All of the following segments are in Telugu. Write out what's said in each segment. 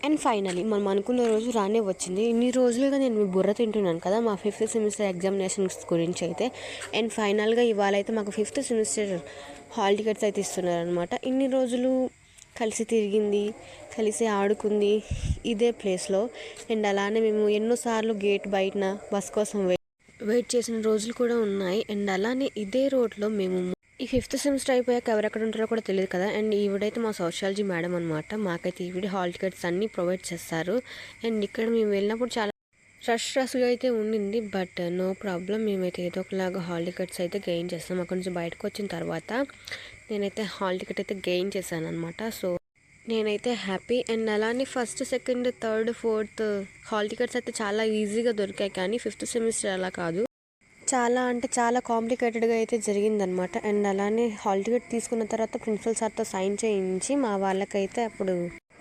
అండ్ ఫైనలీ మనం అనుకున్న రోజు రానే వచ్చింది. ఇన్ని రోజులుగా నేను మీ బుర్ర తింటున్నాను కదా మా 5th సెమిస్టర్ ఎగ్జామినేషన్స్ గురించి అయితే. అండ్ ఫైనల్గా ఇవాళ అయితే మాకు 5th సెమిస్టర్ హాల్ టికెట్స్ అయితే ఇస్తున్నారనమాట. ఇన్ని రోజులు కలిసి తిరిగింది, కలిసి ఆడుకుంది ఇదే ప్లేస్లో. అండ్ అలానే మేము ఎన్నోసార్లు గేట్ బయటన బస్ కోసం వెయిట్ చేసిన రోజులు కూడా ఉన్నాయి. అండ్ అలానే ఇదే రోడ్లో మేము ఈ 5th సెమిస్టర్ అయిపోయాక ఎవరెక్కడ ఉంటారో కూడా తెలియదు కదా. అండ్ ఈవిడైతే మా సోషాలజీ మేడం అనమాట. మాకైతే ఈవిడ హాల్ టికెట్స్ అన్నీ ప్రొవైడ్ చేస్తారు. అండ్ ఇక్కడ మేము వెళ్ళినప్పుడు చాలా రష్గా అయితే ఉండింది. బట్ నో ప్రాబ్లం, మేమైతే ఏదో ఒకలాగా హాల్ టికెట్స్ అయితే గెయిన్ చేస్తాం. అక్కడ నుంచి బయటకు వచ్చిన తర్వాత నేనైతే హాల్ టికెట్ అయితే గెయిన్ చేశాను అనమాట. సో నేనైతే హ్యాపీ. అండ్ అలానే 1st, 2nd, 3rd, 4th hall tickets అయితే చాలా ఈజీగా దొరికాయి. కానీ 5th సెమిస్టర్ అలా కాదు, చాలా అంటే చాలా కాంప్లికేటెడ్గా అయితే జరిగిందనమాట. అండ్ అలానే హాల్ టికెట్ తీసుకున్న తర్వాత ప్రిన్సిపల్ సార్తో సైన్ చేయించి మా వాళ్ళకైతే అప్పుడు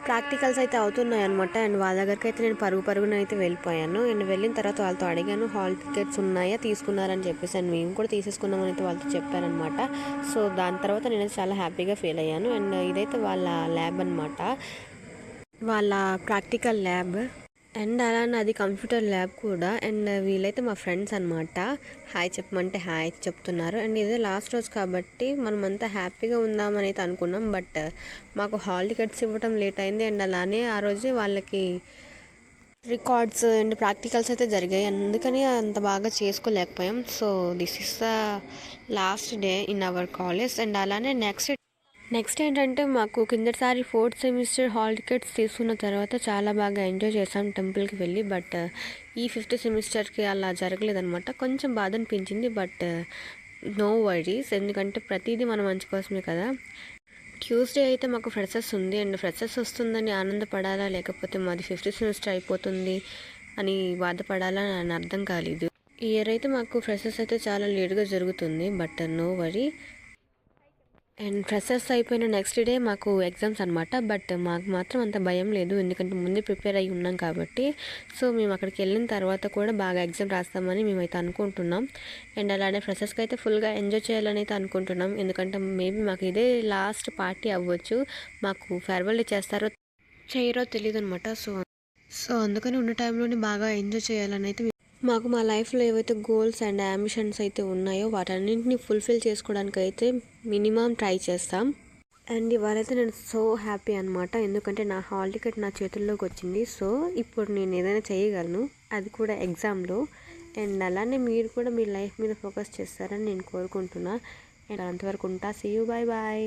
ప్రాక్టికల్స్ అయితే అవుతున్నాయి అనమాట. అండ్ వాళ్ళ దగ్గరికి అయితే నేను పరుగున అయితే వెళ్ళిపోయాను. అండ్ వెళ్ళిన తర్వాత వాళ్ళతో అడిగాను హాల్ టికెట్స్ ఉన్నాయా, తీసుకున్నారని చెప్పేసి. అండ్ మేము కూడా తీసేసుకున్నామని అయితే వాళ్ళతో చెప్పారనమాట. సో దాని తర్వాత నేను చాలా హ్యాపీగా ఫీల్ అయ్యాను. అండ్ ఇదైతే వాళ్ళ ల్యాబ్ అనమాట, వాళ్ళ ప్రాక్టికల్ ల్యాబ్. అండ్ అలానే అది కంప్యూటర్ ల్యాబ్ కూడా. అండ్ వీళ్ళైతే మా ఫ్రెండ్స్ అనమాట. హాయ్ చెప్పమంటే హాయ్ చెప్తున్నారు. అండ్ ఇదే లాస్ట్ రోజు కాబట్టి మనమంతా హ్యాపీగా ఉందామని అయితే అనుకున్నాం. బట్ మాకు హాల్ టికెట్స్ ఇవ్వడం లేట్ అయింది. అండ్ అలానే ఆ రోజు వాళ్ళకి రికార్డ్స్ అండ్ ప్రాక్టికల్స్ అయితే జరిగాయి, అందుకని అంత బాగా చేసుకోలేకపోయాం. So this is the last day in our college. And అలానే నెక్స్ట్ ఏంటంటే మాకు కిందటిసారి 4th సెమిస్టర్ హాల్ టికెట్స్ తీసుకున్న తర్వాత చాలా బాగా ఎంజాయ్ చేసాం టెంపుల్కి వెళ్ళి. బట్ ఈ 5th సెమిస్టర్కి అలా జరగలేదనమాట. కొంచెం బాధ అనిపించింది. బట్ నో వరీస్, ఎందుకంటే ప్రతిదీ మన మంచి కోసమే కదా. ట్యూస్డే అయితే మాకు ఫ్రెషర్స్ ఉంది. అండ్ ఫ్రెషర్స్ వస్తుందని ఆనందపడాలా, లేకపోతే మాది 5th సెమిస్టర్ అయిపోతుంది అని బాధపడాలా అని అర్థం కాలేదు. ఈ ఇయర్ అయితే మాకు ఫ్రెషర్స్ అయితే చాలా లేట్గా జరుగుతుంది. But no worry. And freshers అయిపోయిన నెక్స్ట్ డే మాకు ఎగ్జామ్స్ అనమాట. బట్ మాకు మాత్రం అంత భయం లేదు, ఎందుకంటే ముందే ప్రిపేర్ అయ్యి ఉన్నాం కాబట్టి. సో మేము అక్కడికి వెళ్ళిన తర్వాత కూడా బాగా ఎగ్జామ్ రాస్తామని మేమైతే అనుకుంటున్నాం. అండ్ అలానే ఫ్రెషర్స్కి అయితే ఫుల్గా ఎంజాయ్ చేయాలని అయితే అనుకుంటున్నాం, ఎందుకంటే మేబీ మాకు ఇదే లాస్ట్ పార్టీ అవ్వచ్చు. మాకు ఫేర్వెల్ చేస్తారో చేయరో తెలియదు అనమాట. సో అందుకని ఉన్న టైంలోనే బాగా ఎంజాయ్ చేయాలని అయితే మాకు మా లైఫ్లో ఏవైతే గోల్స్ అండ్ అంబిషన్స్ అయితే ఉన్నాయో వాటన్నింటినీ ఫుల్ఫిల్ చేసుకోవడానికి అయితే మినిమం ట్రై చేస్తాం. అండ్ ఇవాళైతే నేను సో హ్యాపీ అనమాట, ఎందుకంటే నా హాల్ టికెట్ నా చేతుల్లోకి వచ్చింది. సో ఇప్పుడు నేను ఏదైనా చేయగలను, అది కూడా ఎగ్జామ్లో. అండ్ అలానే మీరు కూడా మీ లైఫ్ మీద ఫోకస్ చేస్తారని నేను కోరుకుంటున్నా. అండ్ అంతవరకు ఉంటా. See you, bye bye.